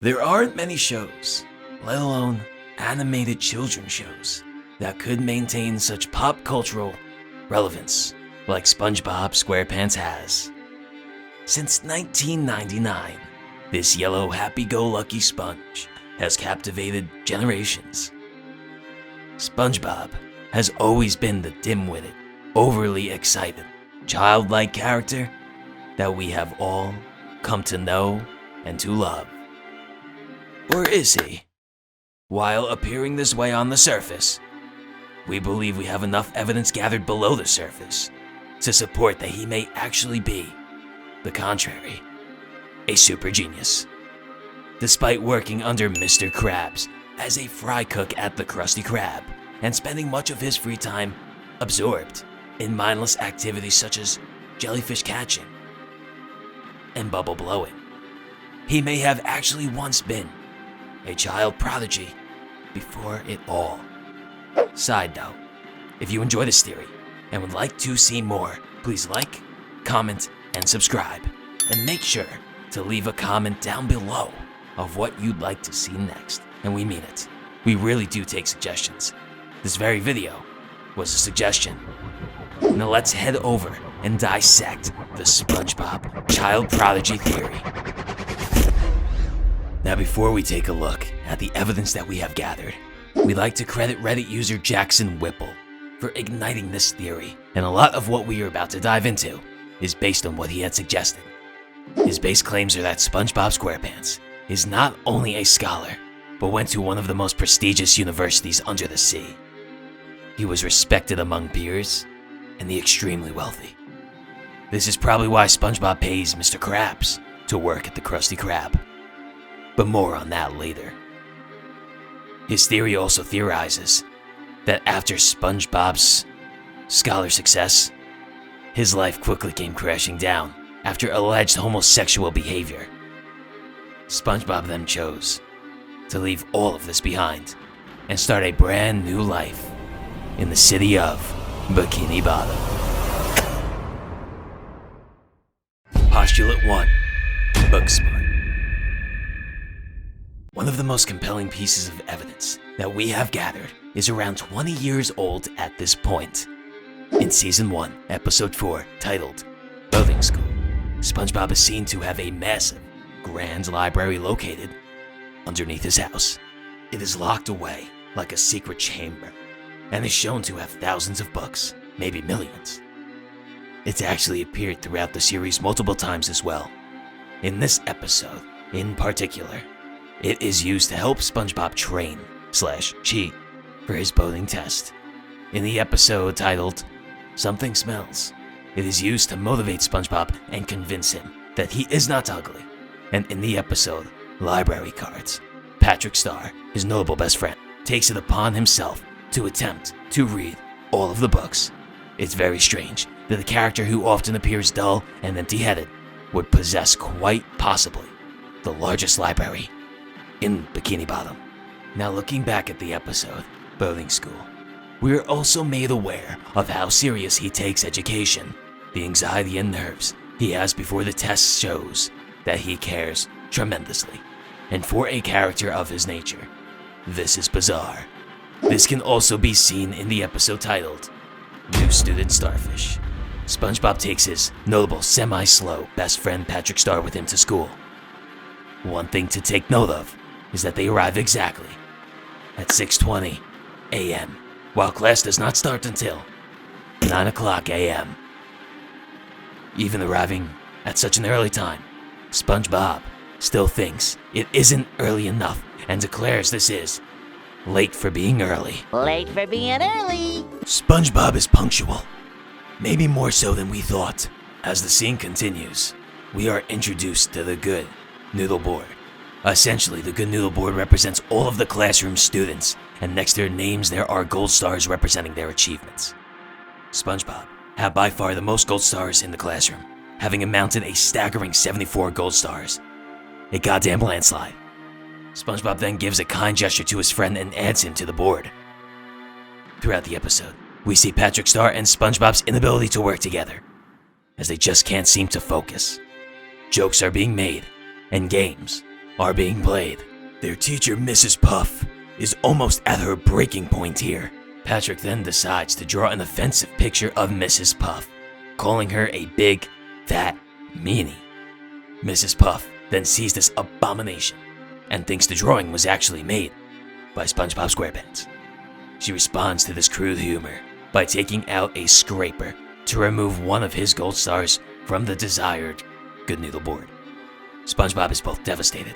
There aren't many shows, let alone animated children's shows, that could maintain such pop cultural relevance like SpongeBob SquarePants has. Since 1999, this yellow happy-go-lucky sponge has captivated generations. SpongeBob has always been the dim-witted, overly excited, childlike character that we have all come to know and to love. Or is he? While appearing this way on the surface, we believe we have enough evidence gathered below the surface to support that he may actually be the contrary, a super genius. Despite working under Mr. Krabs as a fry cook at the Krusty Krab and spending much of his free time absorbed in mindless activities such as jellyfish catching and bubble blowing, he may have actually once been a child prodigy before it all. Side note, if you enjoy this theory and would like to see more, please like, comment, and subscribe. And make sure to leave a comment down below of what you'd like to see next. And we mean it. We really do take suggestions. This very video was a suggestion. Now let's head over and dissect the SpongeBob child prodigy theory. Now before we take a look at the evidence that we have gathered, we'd like to credit Reddit user Jackson Whipple for igniting this theory, and a lot of what we are about to dive into is based on what he had suggested. His base claims are that SpongeBob SquarePants is not only a scholar, but went to one of the most prestigious universities under the sea. He was respected among peers and the extremely wealthy. This is probably why SpongeBob pays Mr. Krabs to work at the Krusty Krab. But more on that later. His theory also theorizes that after SpongeBob's scholar success, his life quickly came crashing down after alleged homosexual behavior. SpongeBob then chose to leave all of this behind and start a brand new life in the city of Bikini Bottom. Postulate 1. Book smart. One of the most compelling pieces of evidence that we have gathered is around 20 years old at this point. In Season 1, Episode 4, titled Boating School, SpongeBob is seen to have a massive, grand library located underneath his house. It is locked away like a secret chamber and is shown to have thousands of books, maybe millions. It's actually appeared throughout the series multiple times as well. In this episode, in particular, it is used to help SpongeBob train/cheat for his boating test. In the episode titled Something Smells, it is used to motivate SpongeBob and convince him that he is not ugly. And in the episode Library Cards, Patrick Star, his notable best friend, takes it upon himself to attempt to read all of the books. It's very strange that a character who often appears dull and empty-headed would possess quite possibly the largest library in Bikini Bottom. Now looking back at the episode, Boating School, we are also made aware of how serious he takes education. The anxiety and nerves he has before the test shows that he cares tremendously. And for a character of his nature, this is bizarre. This can also be seen in the episode titled New Student Starfish. SpongeBob takes his notable semi-slow best friend Patrick Star with him to school. One thing to take note of is that they arrive exactly at 6:20 a.m., while class does not start until 9 o'clock a.m. Even arriving at such an early time, SpongeBob still thinks it isn't early enough and declares this is late for being early. Late for being early. SpongeBob is punctual, maybe more so than we thought. As the scene continues, we are introduced to the Good Noodle Board. Essentially, the Good Noodle Board represents all of the classroom students, and next to their names there are gold stars representing their achievements. SpongeBob had by far the most gold stars in the classroom, having amounted a staggering 74 gold stars. A goddamn landslide. SpongeBob then gives a kind gesture to his friend and adds him to the board. Throughout the episode, we see Patrick Star and SpongeBob's inability to work together, as they just can't seem to focus. Jokes are being made, and games are being played. Their teacher, Mrs. Puff, is almost at her breaking point here. Patrick then decides to draw an offensive picture of Mrs. Puff, calling her a big, fat meanie. Mrs. Puff then sees this abomination and thinks the drawing was actually made by SpongeBob SquarePants. She responds to this crude humor by taking out a scraper to remove one of his gold stars from the desired good noodle board. SpongeBob is both devastated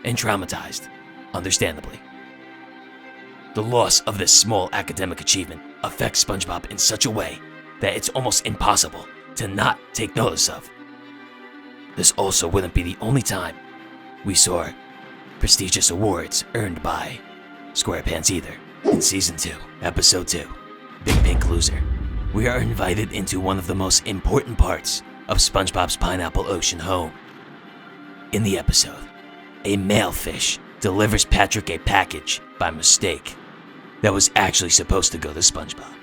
and traumatized, understandably. The loss of this small academic achievement affects SpongeBob in such a way that it's almost impossible to not take notice of. This also wouldn't be the only time we saw prestigious awards earned by SquarePants either. In Season 2, Episode 2, Big Pink Loser, we are invited into one of the most important parts of SpongeBob's Pineapple Ocean home. In the episode, a male fish delivers Patrick a package by mistake that was actually supposed to go to SpongeBob.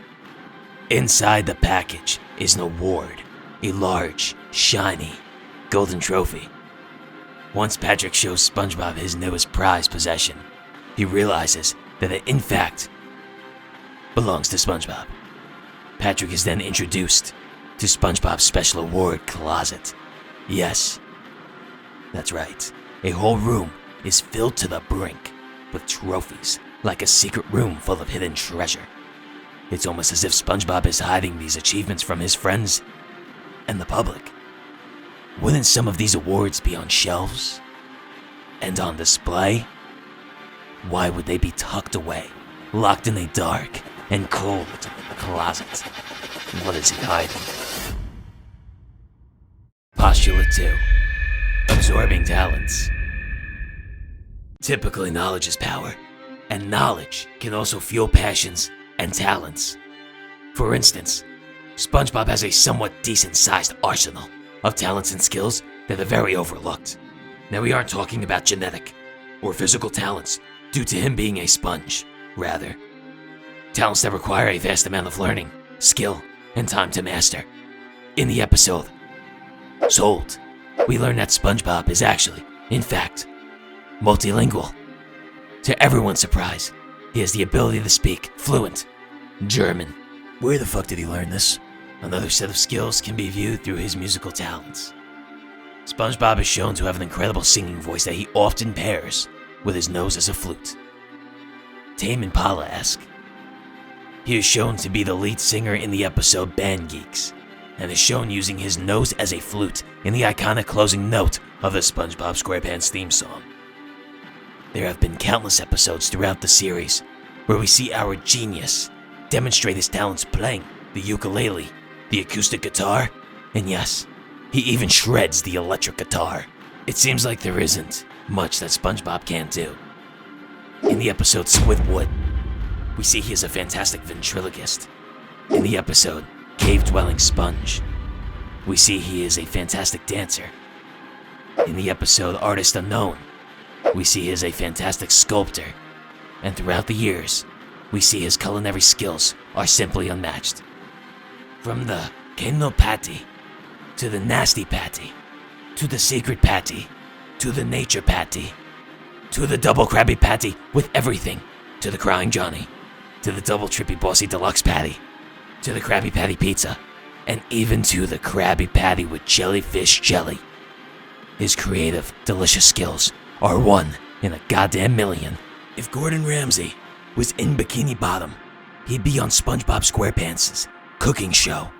Inside the package is an award, a large, shiny, golden trophy. Once Patrick shows SpongeBob his newest prized possession, he realizes that it in fact belongs to SpongeBob. Patrick is then introduced to SpongeBob's special award closet. Yes, that's right. A whole room is filled to the brink with trophies, like a secret room full of hidden treasure. It's almost as if SpongeBob is hiding these achievements from his friends and the public. Wouldn't some of these awards be on shelves and on display? Why would they be tucked away, locked in a dark and cold closet? What is he hiding? Postulate 2. Absorbing talents. Typically, knowledge is power, and knowledge can also fuel passions and talents. For instance, SpongeBob has a somewhat decent-sized arsenal of talents and skills that are very overlooked. Now, we aren't talking about genetic or physical talents due to him being a sponge. Rather, talents that require a vast amount of learning, skill, and time to master. In the episode Sold, we learn that SpongeBob is actually, in fact, multilingual. To everyone's surprise, he has the ability to speak fluent German. Where the fuck did he learn this? Another set of skills can be viewed through his musical talents. SpongeBob is shown to have an incredible singing voice that he often pairs with his nose as a flute. Tame Impala-esque. He is shown to be the lead singer in the episode Band Geeks, and is shown using his nose as a flute in the iconic closing note of the SpongeBob SquarePants theme song. There have been countless episodes throughout the series where we see our genius demonstrate his talents playing the ukulele, the acoustic guitar, and yes, he even shreds the electric guitar. It seems like there isn't much that SpongeBob can't do. In the episode Squidward, we see he is a fantastic ventriloquist. In the episode Cave-Dwelling Sponge, we see he is a fantastic dancer. In the episode Artist Unknown, we see he is a fantastic sculptor. And throughout the years, we see his culinary skills are simply unmatched. From the Kendo Patty, to the Nasty Patty, to the Secret Patty, to the Nature Patty, to the Double Krabby Patty with everything, to the Crying Johnny, to the Double Trippy Bossy Deluxe Patty, to the Krabby Patty Pizza, and even to the Krabby Patty with jellyfish jelly. His creative, delicious skills are one in a goddamn million. If Gordon Ramsay was in Bikini Bottom, he'd be on SpongeBob SquarePants' cooking show.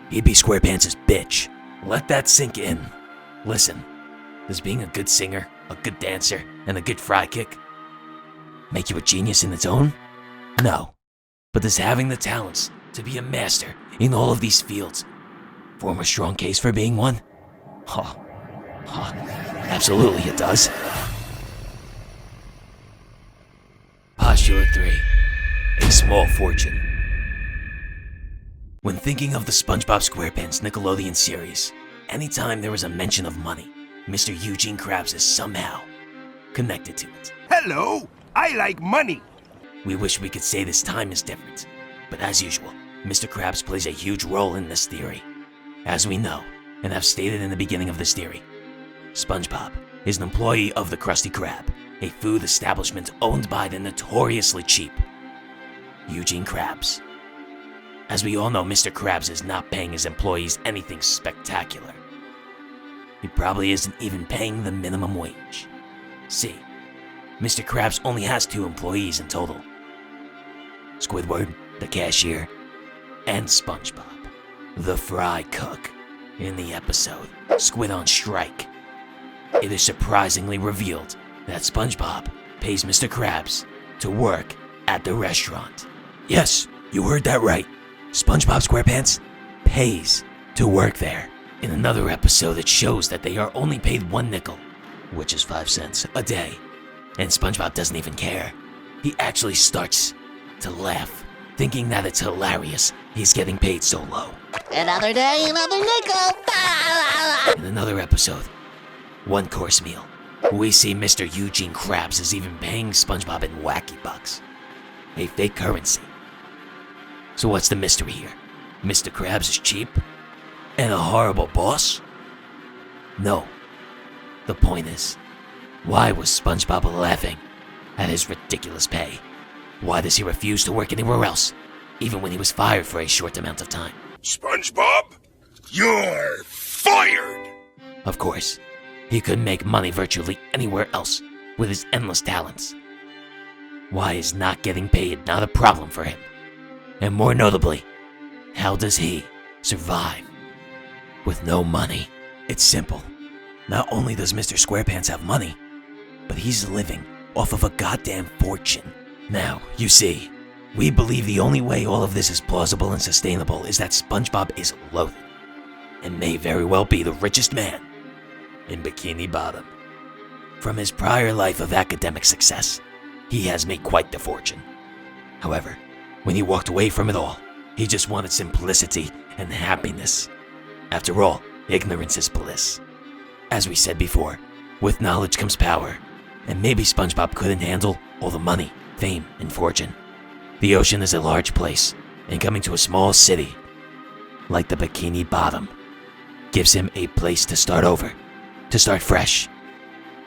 He'd be SquarePants' bitch. Let that sink in. Listen, does being a good singer, a good dancer, and a good fry kick make you a genius in its own? No. But does having the talents to be a master in all of these fields form a strong case for being one? Absolutely it does. Postulate 3. A small fortune. When thinking of the SpongeBob SquarePants Nickelodeon series, anytime there was a mention of money, Mr. Eugene Krabs is somehow connected to it. Hello, I like money. We wish we could say this time is different, but as usual, Mr. Krabs plays a huge role in this theory. As we know, and have stated in the beginning of this theory, SpongeBob is an employee of the Krusty Krab, a food establishment owned by the notoriously cheap Eugene Krabs. As we all know, Mr. Krabs is not paying his employees anything spectacular. He probably isn't even paying the minimum wage. See, Mr. Krabs only has 2 employees in total. Squidward, the cashier, and SpongeBob, the fry cook. In the episode, Squid on Strike, it is surprisingly revealed that SpongeBob pays Mr. Krabs to work at the restaurant. Yes, you heard that right. SpongeBob SquarePants pays to work there. In another episode, it shows that they are only paid 1 nickel, which is 5 cents, a day. And SpongeBob doesn't even care. He actually starts to laugh, thinking that it's hilarious he's getting paid so low. Another day, another nickel. In another episode, 1 course meal, we see Mr. Eugene Krabs is even paying SpongeBob in wacky bucks, a fake currency. So what's the mystery here? Mr. Krabs is cheap? And a horrible boss? No. The point is, why was SpongeBob laughing at his ridiculous pay? Why does he refuse to work anywhere else, even when he was fired for a short amount of time? SpongeBob, you're fired! Of course, he could make money virtually anywhere else with his endless talents. Why is not getting paid not a problem for him? And more notably, how does he survive with no money? It's simple. Not only does Mr. SquarePants have money, but he's living off of a goddamn fortune. Now, you see, we believe the only way all of this is plausible and sustainable is that SpongeBob is loaded, and may very well be the richest man in Bikini Bottom. From his prior life of academic success, he has made quite the fortune. However, when he walked away from it all, he just wanted simplicity and happiness. After all, ignorance is bliss. As we said before, with knowledge comes power, and maybe SpongeBob couldn't handle all the money, fame, and fortune. The ocean is a large place, and coming to a small city, like the Bikini Bottom, gives him a place to start over, to start fresh.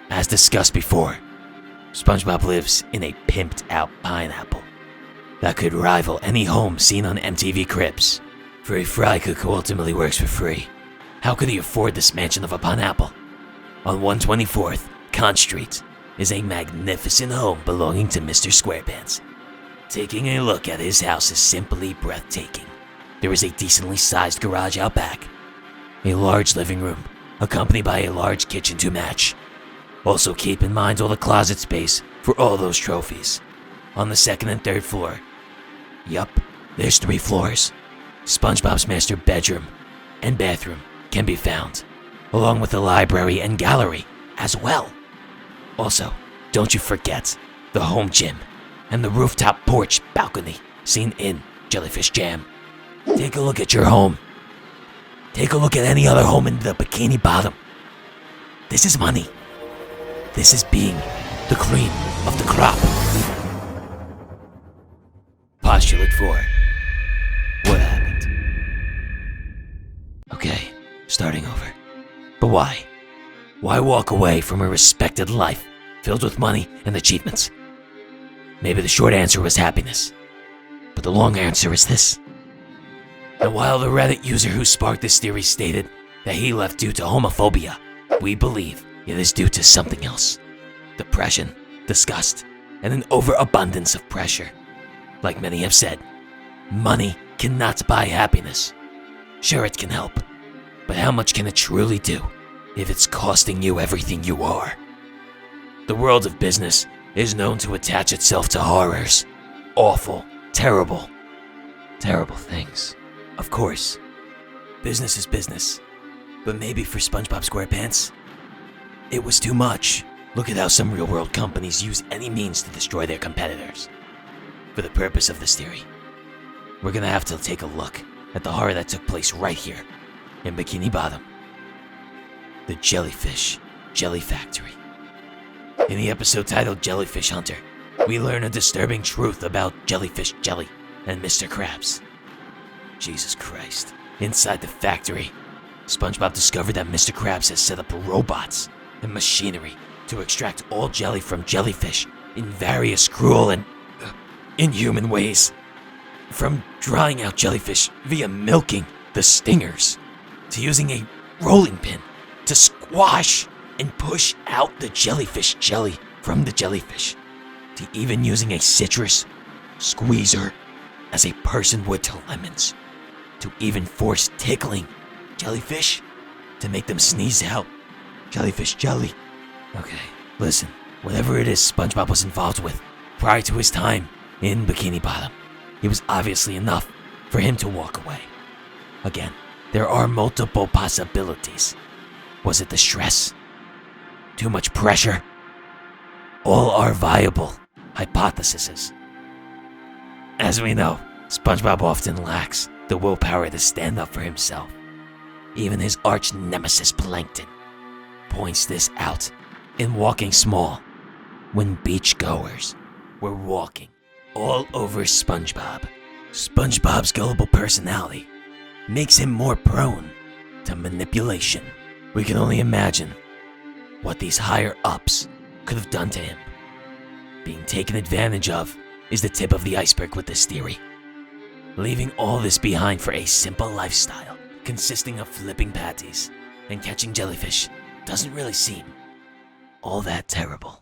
As discussed before, SpongeBob lives in a pimped-out pineapple that could rival any home seen on MTV Cribs. For a fry cook who ultimately works for free, how could he afford this mansion of a pineapple? On 124th Conch Street is a magnificent home belonging to Mr. SquarePants. Taking a look at his house is simply breathtaking. There is a decently sized garage out back, a large living room, accompanied by a large kitchen to match. Also keep in mind all the closet space for all those trophies. On the 2nd and 3rd floor, yup, there's 3 floors, SpongeBob's master bedroom and bathroom can be found, along with the library and gallery as well. Also, don't you forget the home gym and the rooftop porch balcony seen in Jellyfish Jam. Take a look at your home. Take a look at any other home in the Bikini Bottom. This is money. This is being the cream of the crop. Postulate 4. What happened? Okay, starting over. But why? Why walk away from a respected life filled with money and achievements? Maybe the short answer was happiness, but the long answer is this. And while the Reddit user who sparked this theory stated that he left due to homophobia, we believe it is due to something else. Depression, disgust, and an overabundance of pressure. Like many have said, money cannot buy happiness. Sure, it can help, but how much can it truly do if it's costing you everything you are? The world of business is known to attach itself to horrors, awful, terrible things. Of course, business is business, but maybe for SpongeBob SquarePants, it was too much. Look at how some real-world companies use any means to destroy their competitors. For the purpose of this theory, we're gonna have to take a look at the horror that took place right here in Bikini Bottom. The Jellyfish Jelly Factory. In the episode titled Jellyfish Hunter, we learn a disturbing truth about jellyfish jelly and Mr. Krabs. Jesus Christ. Inside the factory, SpongeBob discovered that Mr. Krabs has set up robots and machinery to extract all jelly from jellyfish in various cruel and inhuman ways. From drying out jellyfish via milking the stingers, to using a rolling pin to squash and push out the jellyfish jelly from the jellyfish, to even using a citrus squeezer as a person would to lemons, to even force tickling jellyfish to make them sneeze out jellyfish jelly. Okay, listen, whatever it is SpongeBob was involved with prior to his time in Bikini Bottom, it was obviously enough for him to walk away. Again, there are multiple possibilities. Was it the stress? Too much pressure? All are viable hypotheses. As we know, SpongeBob often lacks the willpower to stand up for himself. Even his arch nemesis Plankton points this out in Walking Small, when beachgoers were walking all over SpongeBob. SpongeBob's gullible personality makes him more prone to manipulation. We can only imagine what these higher-ups could have done to him. Being taken advantage of is the tip of the iceberg with this theory. Leaving all this behind for a simple lifestyle consisting of flipping patties and catching jellyfish doesn't really seem all that terrible.